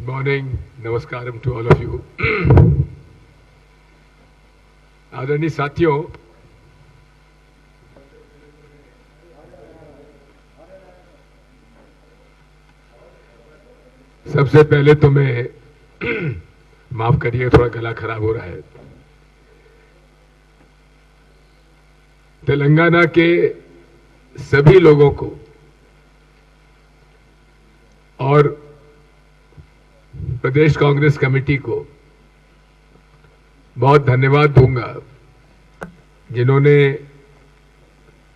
morning. Namaskaram to all of you. आदरणीय साथियों, सबसे पहले तो मैं माफ करिए, थोड़ा गला खराब हो रहा है। तेलंगाना के सभी लोगों को और प्रदेश कांग्रेस कमेटी को बहुत धन्यवाद दूंगा, जिन्होंने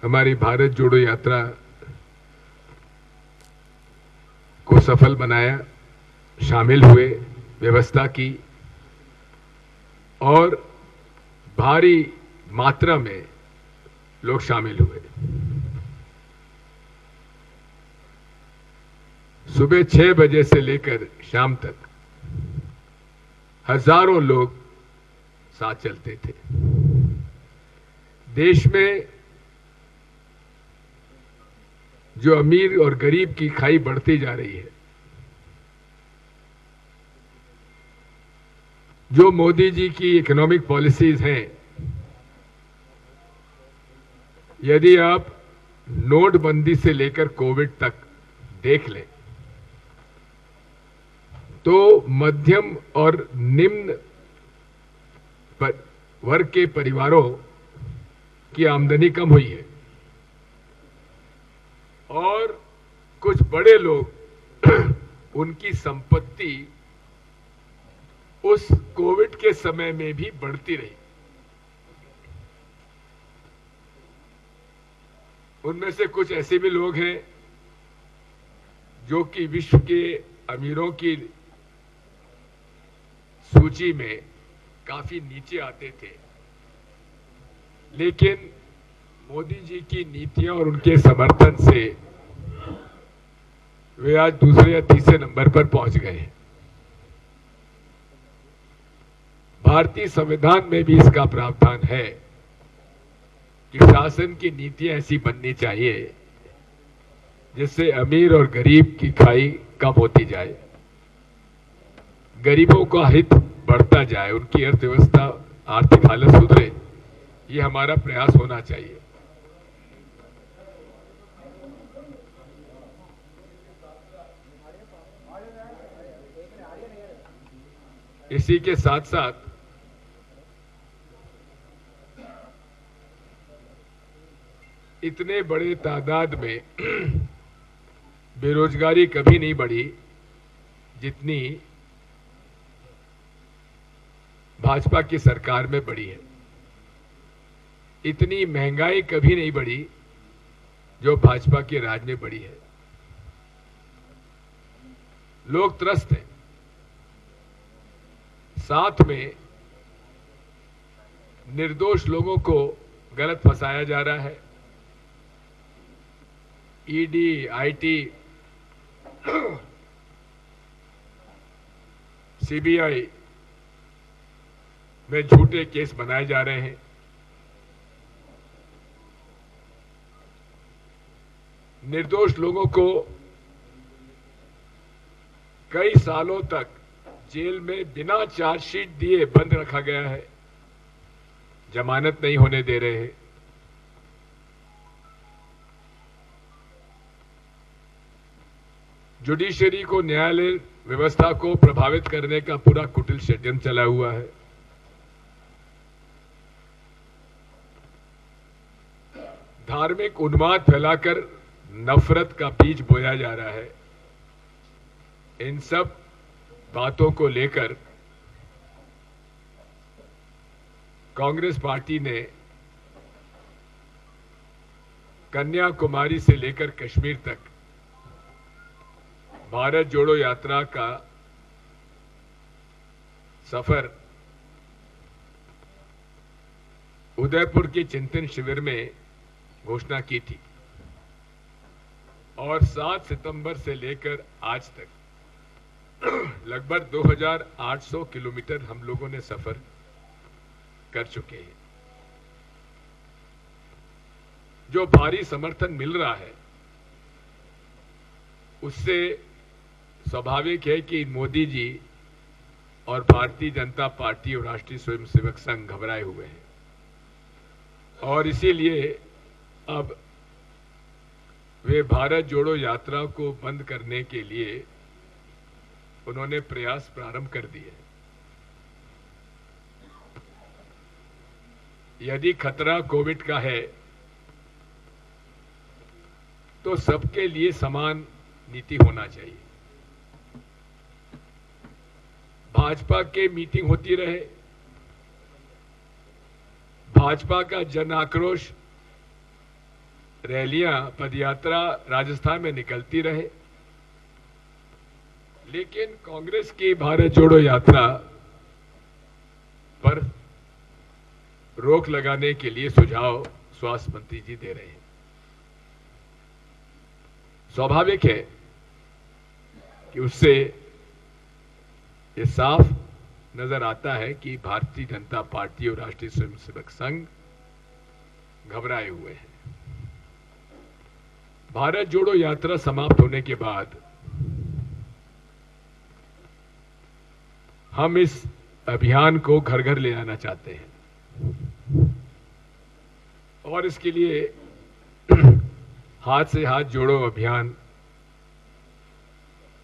हमारी भारत जोड़ो यात्रा को सफल बनाया, शामिल हुए, व्यवस्था की और भारी मात्रा में लोग शामिल हुए। सुबह 6 बजे से लेकर शाम तक हजारों लोग साथ चलते थे। देश में जो अमीर और गरीब की खाई बढ़ती जा रही है, जो मोदी जी की इकोनॉमिक पॉलिसीज हैं, यदि आप नोटबंदी से लेकर कोविड तक देख लें तो मध्यम और निम्न वर्ग के परिवारों की आमदनी कम हुई है और कुछ बड़े लोग उनकी संपत्ति उस कोविड के समय में भी बढ़ती रही। उनमें से कुछ ऐसे भी लोग हैं जो कि विश्व के अमीरों की सूची में काफी नीचे आते थे, लेकिन मोदी जी की नीतियां और उनके समर्थन से वे आज दूसरे या तीसरे नंबर पर पहुंच गए हैं। भारतीय संविधान में भी इसका प्रावधान है कि शासन की नीतियां ऐसी बननी चाहिए जिससे अमीर और गरीब की खाई कम होती जाए, गरीबों का हित बढ़ता जाए, उनकी अर्थव्यवस्था, आर्थिक हालत सुधरे। ये हमारा प्रयास होना चाहिए। इसी के साथ साथ इतने बड़े तादाद में बेरोजगारी कभी नहीं बढ़ी जितनी भाजपा की सरकार में बढ़ी है। इतनी महंगाई कभी नहीं बढ़ी जो भाजपा के राज में बढ़ी है। लोग त्रस्त हैं, साथ में निर्दोष लोगों को गलत फंसाया जा रहा है। ईडी, आईटी, सीबीआई में झूठे केस बनाए जा रहे हैं। निर्दोष लोगों को कई सालों तक जेल में बिना चार्जशीट दिए बंद रखा गया है, जमानत नहीं होने दे रहे हैं। जुडिशरी को, न्यायालय व्यवस्था को प्रभावित करने का पूरा कुटिल षड्यंत्र चला हुआ है। धार्मिक उन्माद फैलाकर नफरत का बीज बोया जा रहा है। इन सब बातों को लेकर कांग्रेस पार्टी ने कन्याकुमारी से लेकर कश्मीर तक भारत जोड़ो यात्रा का सफर उदयपुर के चिंतन शिविर में घोषणा की थी और 7 सितंबर से लेकर आज तक लगभग 2800 किलोमीटर हम लोगों ने सफर कर चुके हैं। जो भारी समर्थन मिल रहा है उससे स्वाभाविक है कि मोदी जी और भारतीय जनता पार्टी और राष्ट्रीय स्वयंसेवक संघ घबराए हुए हैं और इसीलिए अब वे भारत जोड़ो यात्रा को बंद करने के लिए उन्होंने प्रयास प्रारंभ कर दिए। यदि खतरा कोविड का है तो सबके लिए समान नीति होना चाहिए। भाजपा के मीटिंग होती रहे, भाजपा का जन आक्रोश, रैलियां, पदयात्रा राजस्थान में निकलती रहे, लेकिन कांग्रेस की भारत जोड़ो यात्रा पर रोक लगाने के लिए सुझाव स्वास्थ्य मंत्री जी दे रहे हैं। स्वाभाविक है कि उससे ये साफ नजर आता है कि भारतीय जनता पार्टी और राष्ट्रीय स्वयंसेवक संघ घबराए हुए हैं। भारत जोड़ो यात्रा समाप्त होने के बाद हम इस अभियान को घर घर ले आना चाहते हैं और इसके लिए हाथ से हाथ जोड़ो अभियान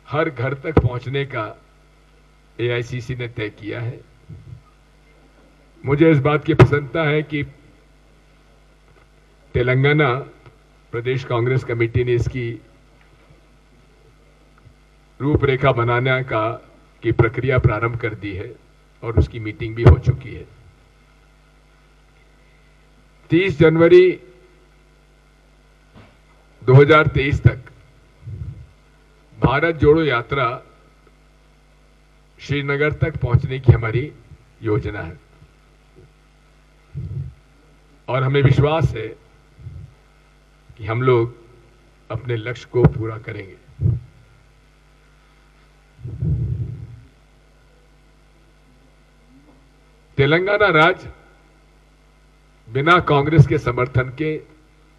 हर घर तक पहुंचने का एआईसीसी ने तय किया है। मुझे इस बात की प्रसन्नता है कि तेलंगाना प्रदेश कांग्रेस कमेटी ने इसकी रूपरेखा बनाने की प्रक्रिया प्रारंभ कर दी है और उसकी मीटिंग भी हो चुकी है। 30 जनवरी 2023 तक भारत जोड़ो यात्रा श्रीनगर तक पहुंचने की हमारी योजना है और हमें विश्वास है कि हम लोग अपने लक्ष्य को पूरा करेंगे। तेलंगाना राज्य बिना कांग्रेस के समर्थन के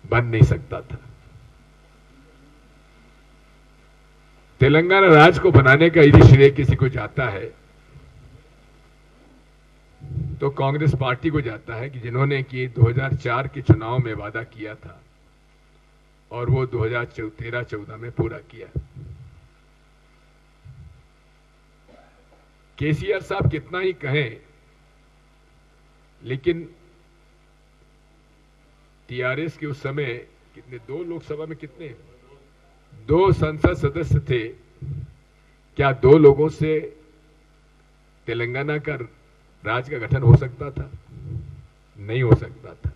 बन नहीं सकता था। तेलंगाना राज्य को बनाने का यदि श्रेय किसी को जाता है तो कांग्रेस पार्टी को जाता है कि जिन्होंने कि 2004 के चुनाव में वादा किया था और वो 2013-14 में पूरा किया। केसीआर साहब कितना ही कहें, लेकिन टीआरएस के उस समय कितने, 2 लोकसभा में कितने, 2 संसद सदस्य थे। क्या 2 लोगों से तेलंगाना का राज्य का गठन हो सकता था? नहीं हो सकता था।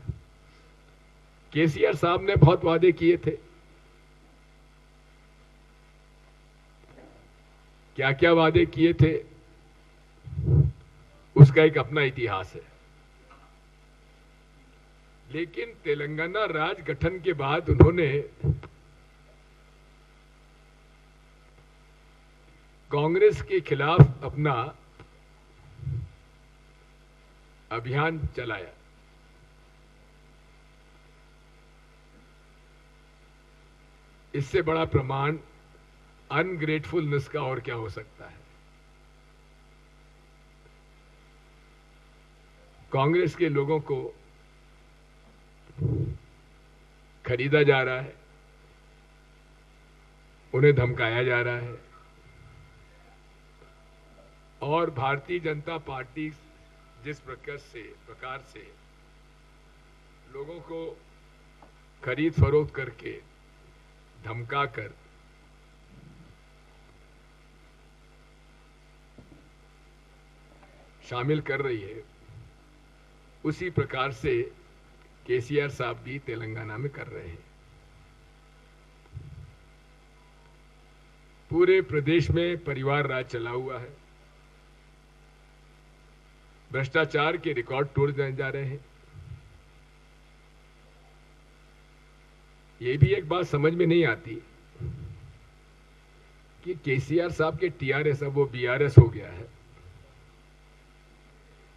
केसीआर साहब ने बहुत वादे किए थे। क्या क्या वादे किए थे उसका एक अपना इतिहास है। लेकिन तेलंगाना राज्य गठन के बाद उन्होंने कांग्रेस के खिलाफ अपना अभियान चलाया। इससे बड़ा प्रमाण अनग्रेटफुलनेस का और क्या हो सकता है। कांग्रेस के लोगों को खरीदा जा रहा है, उन्हें धमकाया जा रहा है और भारतीय जनता पार्टी जिस प्रकार से लोगों को खरीद फरोख्त करके धमका कर शामिल कर रही है, उसी प्रकार से केसीआर साहब भी तेलंगाना में कर रहे हैं। पूरे प्रदेश में परिवार राज चला हुआ है। भ्रष्टाचार के रिकॉर्ड तोड़ने जा रहे हैं। ये भी एक बात समझ में नहीं आती कि केसीआर साहब के टीआरएस अब वो बीआरएस हो गया है।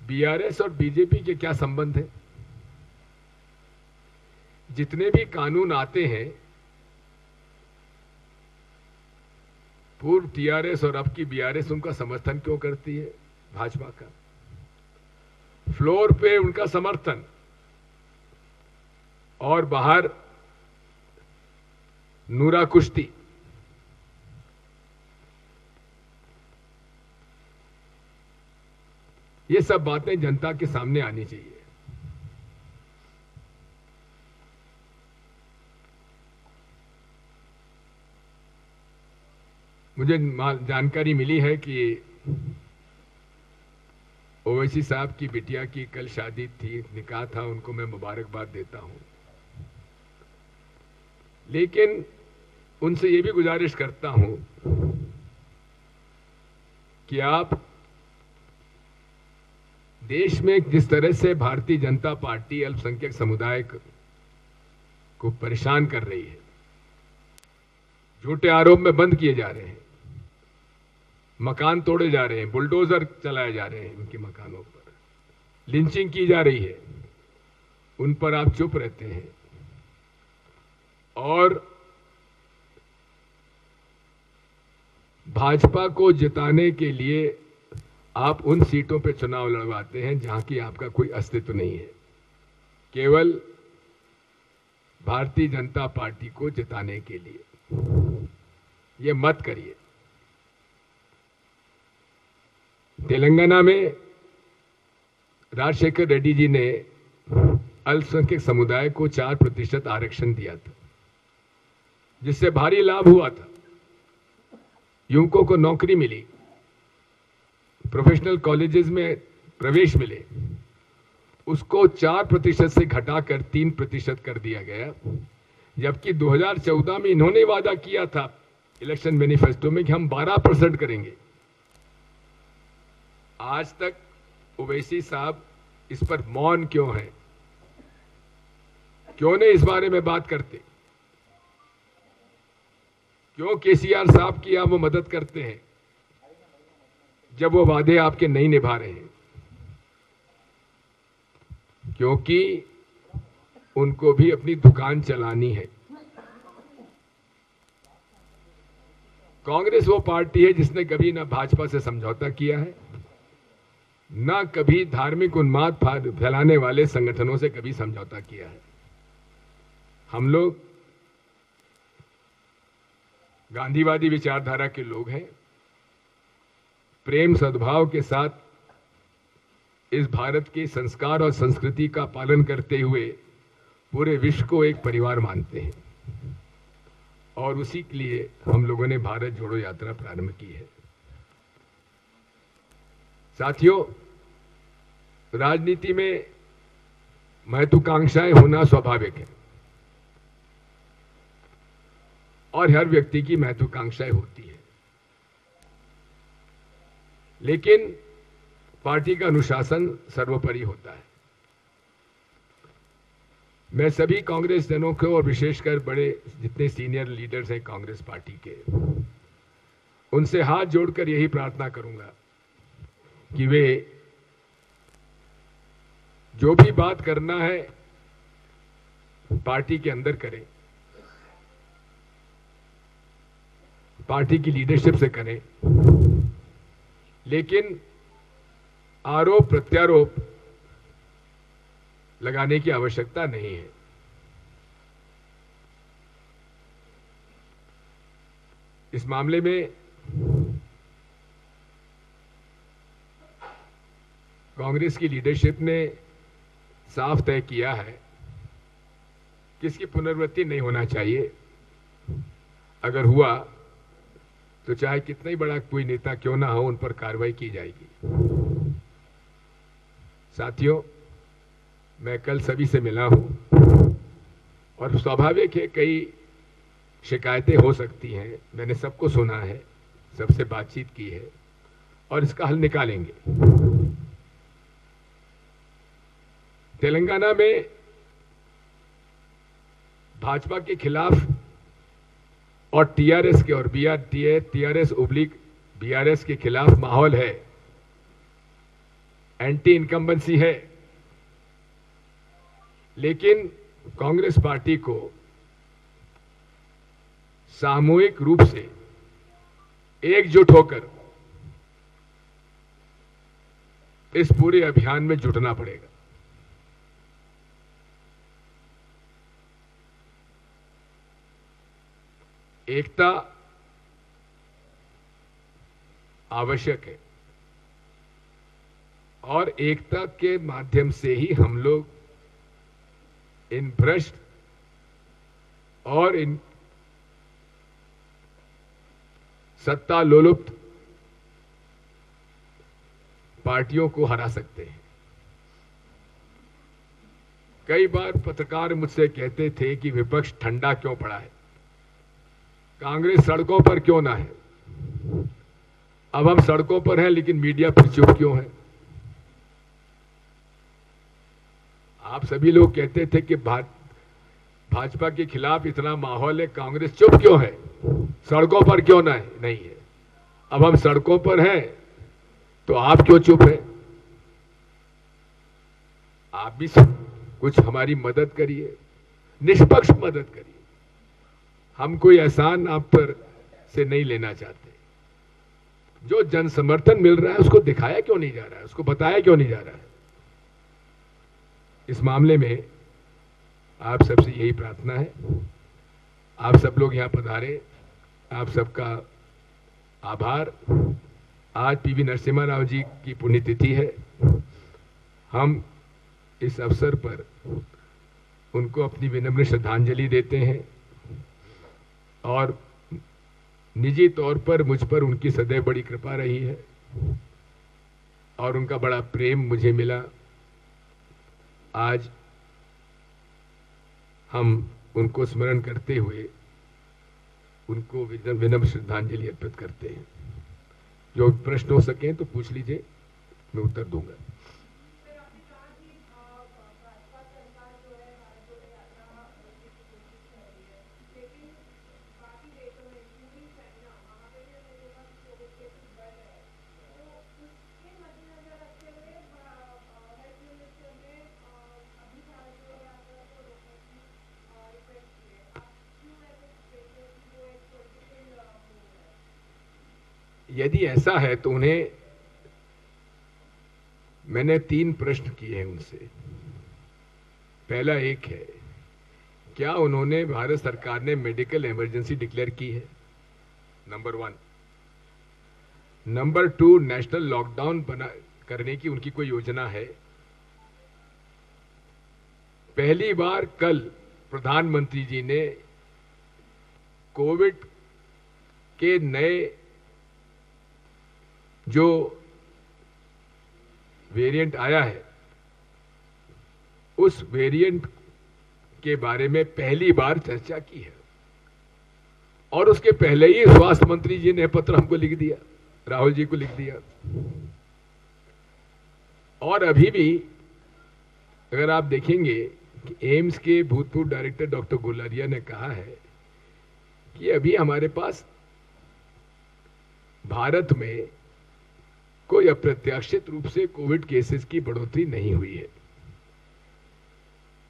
बीआरएस और बीजेपी के क्या संबंध है? जितने भी कानून आते हैं पूर्व टीआरएस और अब की बीआरएस उनका समर्थन क्यों करती है भाजपा का? फ्लोर पे उनका समर्थन और बाहर नूरा कुश्ती। ये सब बातें जनता के सामने आनी चाहिए। मुझे जानकारी मिली है कि ओवैसी साहब की बिटिया की कल शादी थी, निकाह था, उनको मैं मुबारकबाद देता हूं। लेकिन उनसे ये भी गुजारिश करता हूं कि आप देश में जिस तरह से भारतीय जनता पार्टी अल्पसंख्यक समुदाय को परेशान कर रही है, झूठे आरोप में बंद किए जा रहे हैं, मकान तोड़े जा रहे हैं, बुलडोजर चलाए जा रहे हैं, उनके मकानों पर लिंचिंग की जा रही है, उन पर आप चुप रहते हैं और भाजपा को जिताने के लिए आप उन सीटों पे चुनाव लड़वाते हैं जहां की आपका कोई अस्तित्व नहीं है, केवल भारतीय जनता पार्टी को जिताने के लिए। ये मत करिए। तेलंगाना में राजशेखर रेड्डी जी ने अल्पसंख्यक समुदाय को 4% आरक्षण दिया था, जिससे भारी लाभ हुआ था। युवकों को नौकरी मिली, प्रोफेशनल कॉलेजेस में प्रवेश मिले। उसको 4% से घटाकर 3% कर दिया गया, जबकि 2014 में इन्होंने वादा किया था इलेक्शन मैनिफेस्टो में कि हम 12% करेंगे। आज तक ओवैसी साहब इस पर मौन क्यों हैं? क्यों नहीं इस बारे में बात करते? क्यों केसीआर साहब की आप वो मदद करते हैं जब वो वादे आपके नहीं निभा रहे हैं? क्योंकि उनको भी अपनी दुकान चलानी है। कांग्रेस वो पार्टी है जिसने कभी ना भाजपा से समझौता किया है, ना कभी धार्मिक उन्माद फैलाने वाले संगठनों से कभी समझौता किया है। हम लोग गांधीवादी विचारधारा के लोग हैं। प्रेम सद्भाव के साथ इस भारत के संस्कार और संस्कृति का पालन करते हुए पूरे विश्व को एक परिवार मानते हैं, और उसी के लिए हम लोगों ने भारत जोड़ो यात्रा प्रारंभ की है। साथियों, राजनीति में महत्वाकांक्षाएं होना स्वाभाविक है और हर व्यक्ति की महत्वाकांक्षाएं होती है, लेकिन पार्टी का अनुशासन सर्वोपरि होता है। मैं सभी कांग्रेस जनों को और विशेषकर बड़े जितने सीनियर लीडर्स हैं कांग्रेस पार्टी के, उनसे हाथ जोड़कर यही प्रार्थना करूंगा कि वे जो भी बात करना है पार्टी के अंदर करें, पार्टी की लीडरशिप से करें, लेकिन आरोप प्रत्यारोप लगाने की आवश्यकता नहीं है। इस मामले में कांग्रेस की लीडरशिप ने साफ तय किया है कि इसकी पुनरावृत्ति नहीं होना चाहिए। अगर हुआ तो चाहे कितना ही बड़ा कोई नेता क्यों ना हो, उन पर कार्रवाई की जाएगी। साथियों, मैं कल सभी से मिला हूं और स्वाभाविक है कई शिकायतें हो सकती हैं। मैंने सबको सुना है, सबसे बातचीत की है और इसका हल निकालेंगे। तेलंगाना में भाजपा के खिलाफ और टीआरएस के और टीआरएस ओब्लिक बीआरएस के खिलाफ माहौल है, एंटी इनकम्बेंसी है, लेकिन कांग्रेस पार्टी को सामूहिक रूप से एकजुट होकर इस पूरे अभियान में जुटना पड़ेगा। एकता आवश्यक है और एकता के माध्यम से ही हम लोग इन भ्रष्ट और इन सत्ता लोलुप्त पार्टियों को हरा सकते हैं। कई बार पत्रकार मुझसे कहते थे कि विपक्ष ठंडा क्यों पड़ा है, कांग्रेस सड़कों पर क्यों ना है। अब हम सड़कों पर हैं लेकिन मीडिया फिर चुप क्यों है। आप सभी लोग कहते थे कि भाजपा के खिलाफ इतना माहौल है, कांग्रेस चुप क्यों है, सड़कों पर क्यों ना है, नहीं है। अब हम सड़कों पर हैं तो आप क्यों चुप है। आप भी कुछ हमारी मदद करिए, निष्पक्ष मदद करिए। हम कोई एहसान आप पर से नहीं लेना चाहते। जो जन समर्थन मिल रहा है उसको दिखाया क्यों नहीं जा रहा है, उसको बताया क्यों नहीं जा रहा है। इस मामले में आप सबसे यही प्रार्थना है। आप सब लोग यहां पधारे, आप सबका आभार। आज पीवी नरसिम्हा राव जी की पुण्यतिथि है। हम इस अवसर पर उनको अपनी विनम्र श्रद्धांजलि देते हैं और निजी तौर पर मुझ पर उनकी सदैव बड़ी कृपा रही है और उनका बड़ा प्रेम मुझे मिला। आज हम उनको स्मरण करते हुए उनको विनम्र श्रद्धांजलि अर्पित करते हैं। जो प्रश्न हो सके तो पूछ लीजिए, मैं उत्तर दूंगा। यदि ऐसा है तो उन्हें मैंने 3 प्रश्न किए हैं उनसे। पहला एक है, क्या उन्होंने भारत सरकार ने मेडिकल इमरजेंसी डिक्लेयर की है, नंबर 1। नंबर 2, नेशनल लॉकडाउन करने की उनकी कोई योजना है। पहली बार कल प्रधानमंत्री जी ने कोविड के नए जो वेरिएंट आया है उस वेरिएंट के बारे में पहली बार चर्चा की है और उसके पहले ही स्वास्थ्य मंत्री जी ने पत्र हमको लिख दिया, राहुल जी को लिख दिया। और अभी भी अगर आप देखेंगे कि एम्स के भूतपूर्व डायरेक्टर डॉक्टर गुलारिया ने कहा है कि अभी हमारे पास भारत में कोई अप्रत्याशित रूप से कोविड केसेस की बढ़ोतरी नहीं हुई है।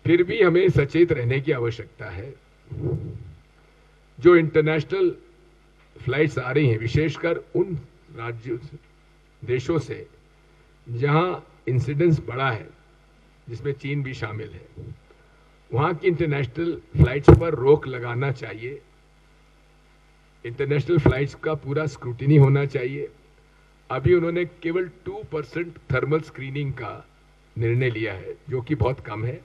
फिर भी हमें सचेत रहने की आवश्यकता है। जो इंटरनेशनल फ्लाइट्स आ रही हैं, विशेषकर उन राज्यों देशों से जहां इंसिडेंस बढ़ा है, जिसमें चीन भी शामिल है, वहां की इंटरनेशनल फ्लाइट्स पर रोक लगाना चाहिए। इंटरनेशनल फ्लाइट्स का पूरा स्क्रूटिनी होना चाहिए। अभी उन्होंने केवल 2% थर्मल स्क्रीनिंग का निर्णय लिया है, जो कि बहुत कम है।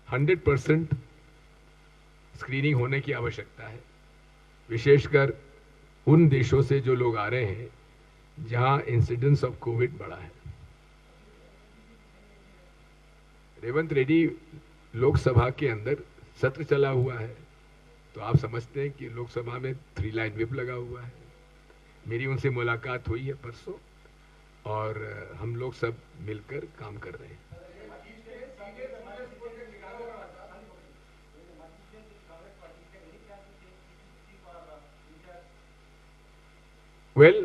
100% स्क्रीनिंग होने की आवश्यकता है, विशेषकर उन देशों से जो लोग आ रहे हैं जहां इंसिडेंस ऑफ कोविड बढ़ा है। रेवंत रेड्डी लोकसभा के अंदर सत्र चला हुआ है, तो आप समझते हैं कि लोकसभा में 3 लाइन व्हिप लगा हुआ है। मेरी उनसे मुलाकात हुई है परसों और हम लोग सब मिलकर काम कर रहे हैं। Well,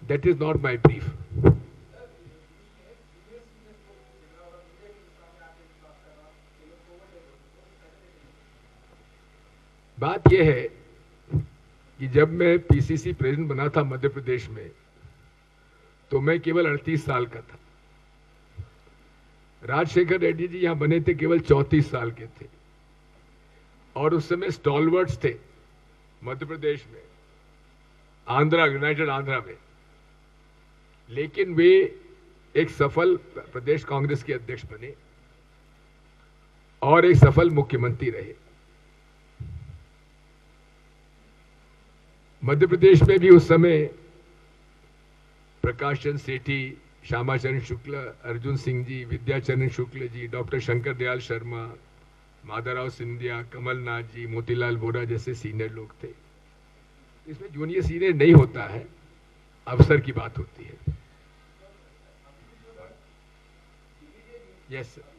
that is not my brief. बात यह है कि जब मैं पीसीसी प्रेसिडेंट बना था मध्य प्रदेश में, तो मैं केवल 38 साल का था। राजशेखर रेड्डी जी यहां बने थे, केवल 34 साल के थे, और उस समय स्टॉलवर्ड्स थे मध्य प्रदेश में, आंध्रा, यूनाइटेड आंध्रा में। लेकिन वे एक सफल प्रदेश कांग्रेस के अध्यक्ष बने और एक सफल मुख्यमंत्री रहे। मध्य प्रदेश में भी उस समय प्रकाश चंद्र सेठी, श्यामाचरण शुक्ल, अर्जुन सिंह जी, विद्याचरण शुक्ल जी, डॉक्टर शंकर दयाल शर्मा, माधवराव सिंधिया, कमलनाथ जी, मोतीलाल वोरा जैसे सीनियर लोग थे। इसमें जूनियर सीनियर नहीं होता है, अवसर की बात होती है। Yes sir.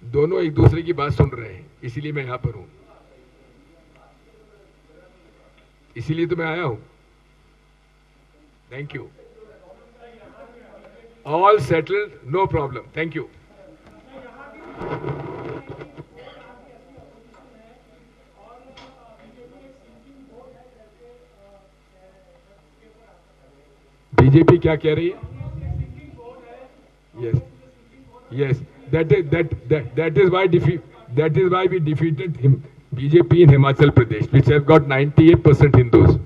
दोनों एक दूसरे की बात सुन रहे हैं, इसीलिए मैं यहां पर हूं, इसीलिए तो मैं आया हूं। Thank you. All settled, no problem, thank you. BJP क्या कह रही है? Yes yes, that is why we defeated him, BJP in Himachal Pradesh, which have got 98% Hindus.